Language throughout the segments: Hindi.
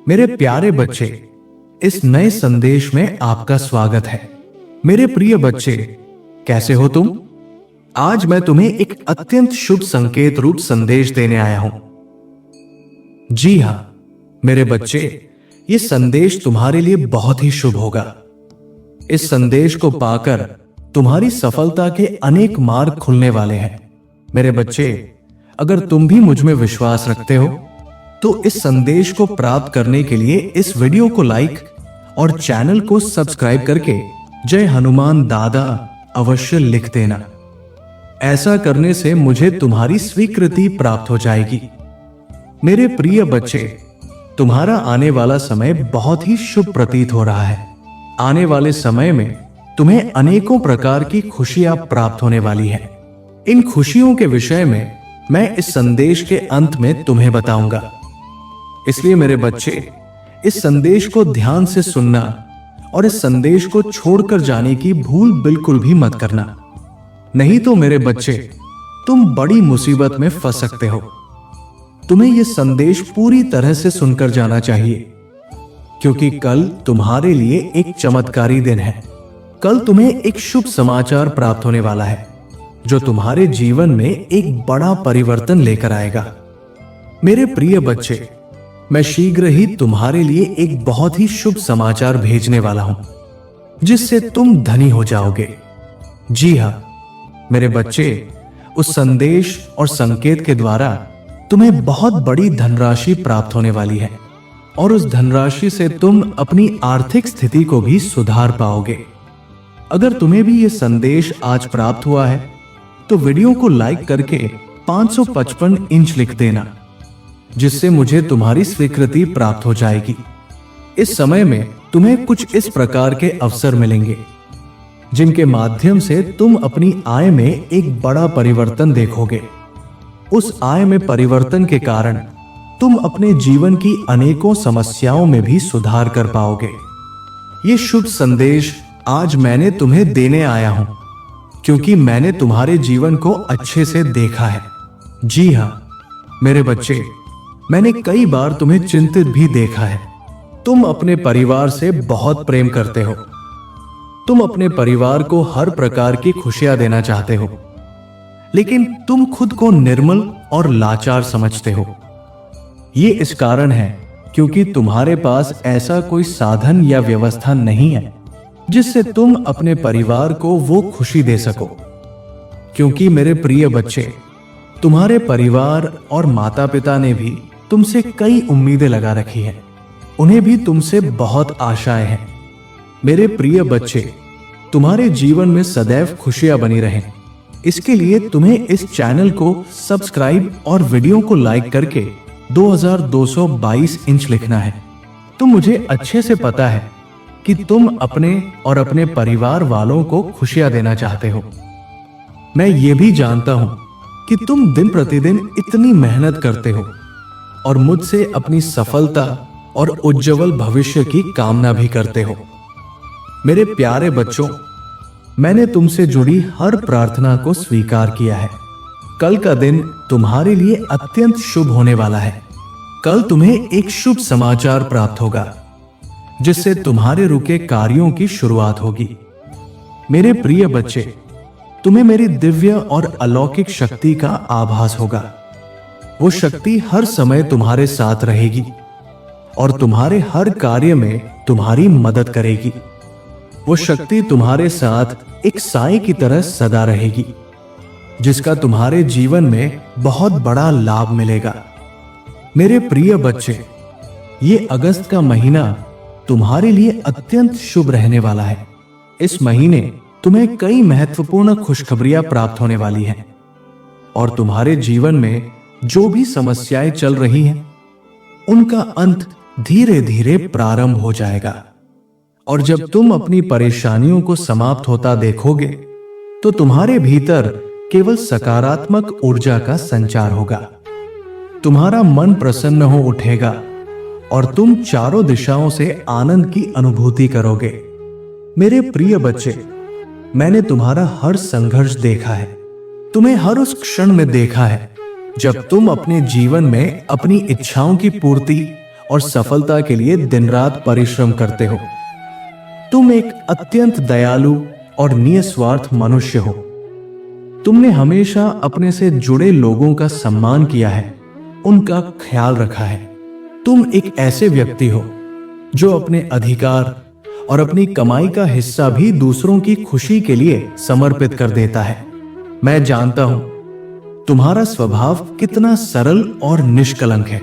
मेरे प्यारे बच्चे, इस नए संदेश में आपका स्वागत है। मेरे प्रिय बच्चे, कैसे हो तुम? आज मैं तुम्हें एक अत्यंत शुभ संकेत रूप संदेश देने आया हूं। जी हां, मेरे बच्चे, ये संदेश तुम्हारे लिए बहुत ही शुभ होगा। इस संदेश को पाकर तुम्हारी सफलता के अनेक मार्ग खुलने वाले हैं। मेरे बच्चे, अगर तुम भी मुझ में विश्वास रखते हो तो इस संदेश को प्राप्त करने के लिए इस वीडियो को लाइक और चैनल को सब्सक्राइब करके जय हनुमान दादा अवश्य लिख देना। ऐसा करने से मुझे तुम्हारी स्वीकृति प्राप्त हो जाएगी। मेरे प्रिय बच्चे, तुम्हारा आने वाला समय बहुत ही शुभ प्रतीत हो रहा है। आने वाले समय में तुम्हें अनेकों प्रकार की खुशियां प्राप्त होने वाली हैं। इन खुशियों के विषय में मैं इस संदेश के अंत में तुम्हें बताऊंगा। इसलिए मेरे बच्चे, इस संदेश को ध्यान से सुनना और इस संदेश को छोड़कर जाने की भूल बिल्कुल भी मत करना। नहीं तो मेरे बच्चे, तुम बड़ी मुसीबत में फंस सकते हो। तुम्हें यह संदेश पूरी तरह से सुनकर जाना चाहिए, क्योंकि कल तुम्हारे लिए एक चमत्कारी दिन है। कल तुम्हें एक शुभ समाचार प्राप्त होने वाला है, जो तुम्हारे जीवन में एक बड़ा परिवर्तन लेकर आएगा। मेरे प्रिय बच्चे, मैं शीघ्र ही तुम्हारे लिए एक बहुत ही शुभ समाचार भेजने वाला हूं, जिससे तुम धनी हो जाओगे। जी हां, मेरे बच्चे, उस संदेश और संकेत के द्वारा तुम्हें बहुत बड़ी धनराशि प्राप्त होने वाली है, और उस धनराशि से तुम अपनी आर्थिक स्थिति को भी सुधार पाओगे। अगर तुम्हें भी यह संदेश आज प्राप्त हुआ है तो वीडियो को लाइक करके 555 इंच लिख देना, जिससे मुझे तुम्हारी स्वीकृति प्राप्त हो जाएगी। इस समय में तुम्हें कुछ इस प्रकार के अवसर मिलेंगे, जिनके माध्यम से तुम अपनी आय में एक बड़ा परिवर्तन देखोगे। उस आय में परिवर्तन के कारण तुम अपने जीवन की अनेकों समस्याओं में भी सुधार कर पाओगे। ये शुभ संदेश आज मैंने तुम्हें देने आया हूं, क्योंकि मैंने तुम्हारे जीवन को अच्छे से देखा है। जी हां, मेरे बच्चे, मैंने कई बार तुम्हें चिंतित भी देखा है। तुम अपने परिवार से बहुत प्रेम करते हो। तुम अपने परिवार को हर प्रकार की खुशियां देना चाहते हो, लेकिन तुम खुद को निर्मल और लाचार समझते हो। ये इस कारण है क्योंकि तुम्हारे पास ऐसा कोई साधन या व्यवस्था नहीं है जिससे तुम अपने परिवार को वो खुशी दे सको। क्योंकि मेरे प्रिय बच्चे, तुम्हारे परिवार और माता पिता ने भी तुमसे कई उम्मीदें लगा रखी हैं। उन्हें भी तुमसे बहुत आशाएं हैं। मेरे प्रिय बच्चे, तुम्हारे जीवन में सदैव खुशियां बनी रहें, इसके लिए तुम्हें इस चैनल को सब्सक्राइब और वीडियो को लाइक करके 2222 इंच लिखना है। तो मुझे अच्छे से पता है कि तुम अपने और अपने परिवार वालों को खुशियां देना चाहते हो। मैं ये भी जानता हूं कि तुम दिन प्रतिदिन इतनी मेहनत करते हो और मुझसे अपनी सफलता और उज्जवल भविष्य की कामना भी करते हो। मेरे प्यारे बच्चों, मैंने तुमसे जुड़ी हर प्रार्थना को स्वीकार किया है। कल का दिन तुम्हारे लिए अत्यंत शुभ होने वाला है। कल तुम्हें एक शुभ समाचार प्राप्त होगा, जिससे तुम्हारे रुके कार्यों की शुरुआत होगी। मेरे प्रिय बच्चे, तुम्हें मेरी दिव्य और अलौकिक शक्ति का आभास होगा। वो शक्ति हर समय तुम्हारे साथ रहेगी और तुम्हारे हर कार्य में तुम्हारी मदद करेगी। वो शक्ति तुम्हारे साथ एक साए की तरह सदा रहेगी, जिसका तुम्हारे जीवन में बहुत बड़ा लाभ मिलेगा। मेरे प्रिय बच्चे, ये अगस्त का महीना तुम्हारे लिए अत्यंत शुभ रहने वाला है। इस महीने तुम्हें कई महत्वपूर्ण खुशखबरियां प्राप्त होने वाली हैं, और तुम्हारे जीवन में जो भी समस्याएं चल रही हैं, उनका अंत धीरे धीरे प्रारंभ हो जाएगा। और जब तुम अपनी परेशानियों को समाप्त होता देखोगे, तो तुम्हारे भीतर केवल सकारात्मक ऊर्जा का संचार होगा। तुम्हारा मन प्रसन्न हो उठेगा और तुम चारों दिशाओं से आनंद की अनुभूति करोगे। मेरे प्रिय बच्चे, मैंने तुम्हारा हर संघर्ष देखा है। तुम्हें हर उस क्षण में देखा है जब तुम अपने जीवन में अपनी इच्छाओं की पूर्ति और सफलता के लिए दिन रात परिश्रम करते हो। तुम एक अत्यंत दयालु और निस्वार्थ मनुष्य हो। तुमने हमेशा अपने से जुड़े लोगों का सम्मान किया है, उनका ख्याल रखा है। तुम एक ऐसे व्यक्ति हो जो अपने अधिकार और अपनी कमाई का हिस्सा भी दूसरों की खुशी के लिए समर्पित कर देता है। मैं जानता हूं तुम्हारा स्वभाव कितना सरल और निष्कलंक है,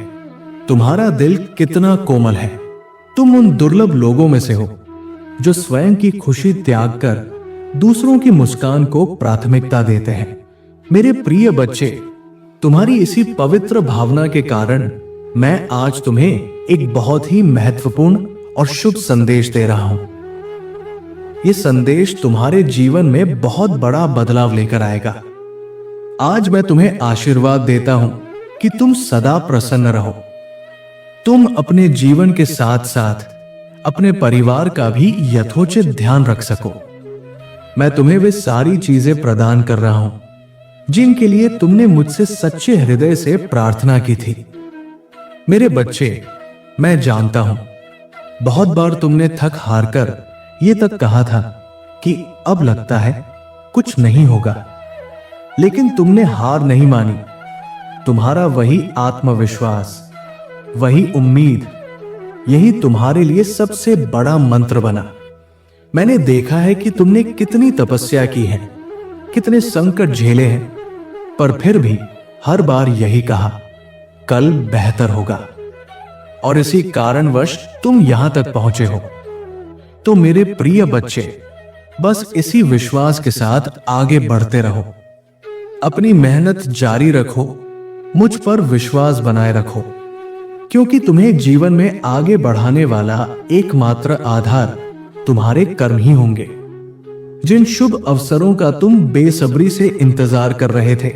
तुम्हारा दिल कितना कोमल है। तुम उन दुर्लभ लोगों में से हो जो स्वयं की खुशी त्याग कर दूसरों की मुस्कान को प्राथमिकता देते हैं। मेरे प्रिय बच्चे, तुम्हारी इसी पवित्र भावना के कारण मैं आज तुम्हें एक बहुत ही महत्वपूर्ण और शुभ संदेश दे रहा हूं। यह संदेश तुम्हारे जीवन में बहुत बड़ा बदलाव लेकर आएगा। आज मैं तुम्हें आशीर्वाद देता हूं कि तुम सदा प्रसन्न रहो। तुम अपने जीवन के साथ साथ अपने परिवार का भी यथोचित ध्यान रख सको। मैं तुम्हें वे सारी चीजें प्रदान कर रहा हूं जिनके लिए तुमने मुझसे सच्चे हृदय से प्रार्थना की थी। मेरे बच्चे, मैं जानता हूं बहुत बार तुमने थक हार कर ये तक कहा था कि अब लगता है कुछ नहीं होगा, लेकिन तुमने हार नहीं मानी। तुम्हारा वही आत्मविश्वास, वही उम्मीद, यही तुम्हारे लिए सबसे बड़ा मंत्र बना। मैंने देखा है कि तुमने कितनी तपस्या की है, कितने संकट झेले हैं, पर फिर भी हर बार यही कहा, कल बेहतर होगा। और इसी कारणवश तुम यहां तक पहुंचे हो। तो मेरे प्रिय बच्चे, बस इसी विश्वास के साथ आगे बढ़ते रहो। अपनी मेहनत जारी रखो, मुझ पर विश्वास बनाए रखो, क्योंकि तुम्हें जीवन में आगे बढ़ाने वाला एकमात्र आधार तुम्हारे कर्म ही होंगे। जिन शुभ अवसरों का तुम बेसब्री से इंतजार कर रहे थे,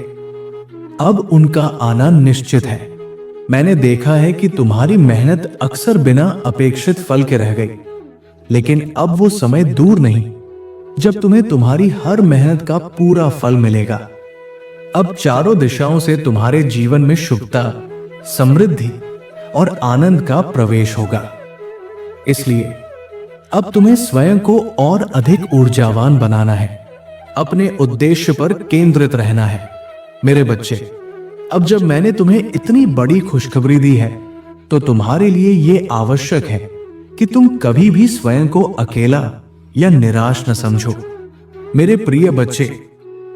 अब उनका आना निश्चित है। मैंने देखा है कि तुम्हारी मेहनत अक्सर बिना अपेक्षित फल के रह गई, लेकिन अब वो समय दूर नहीं जब तुम्हें तुम्हारी हर मेहनत का पूरा फल मिलेगा। अब चारों दिशाओं से तुम्हारे जीवन में शुभता, समृद्धि और आनंद का प्रवेश होगा। इसलिए अब तुम्हें स्वयं को और अधिक ऊर्जावान बनाना है, अपने उद्देश्य पर केंद्रित रहना है। मेरे बच्चे, अब जब मैंने तुम्हें इतनी बड़ी खुशखबरी दी है, तो तुम्हारे लिए यह आवश्यक है कि तुम कभी भी स्वयं को अकेला या निराश न समझो। मेरे प्रिय बच्चे,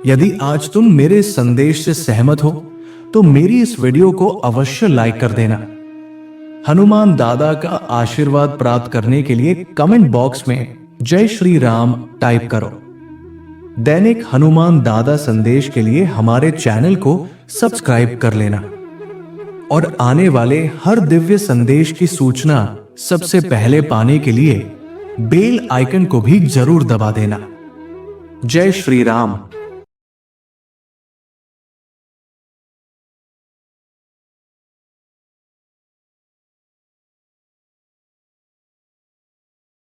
यदि आज तुम मेरे संदेश से सहमत हो, तो मेरी इस वीडियो को अवश्य लाइक कर देना। हनुमान दादा का आशीर्वाद प्राप्त करने के लिए कमेंट बॉक्स में जय श्री राम टाइप करो। दैनिक हनुमान दादा संदेश के लिए हमारे चैनल को सब्सक्राइब कर लेना और आने वाले हर दिव्य संदेश की सूचना सबसे पहले पाने के लिए बेल आइकन को भी जरूर दबा देना। जय श्री राम।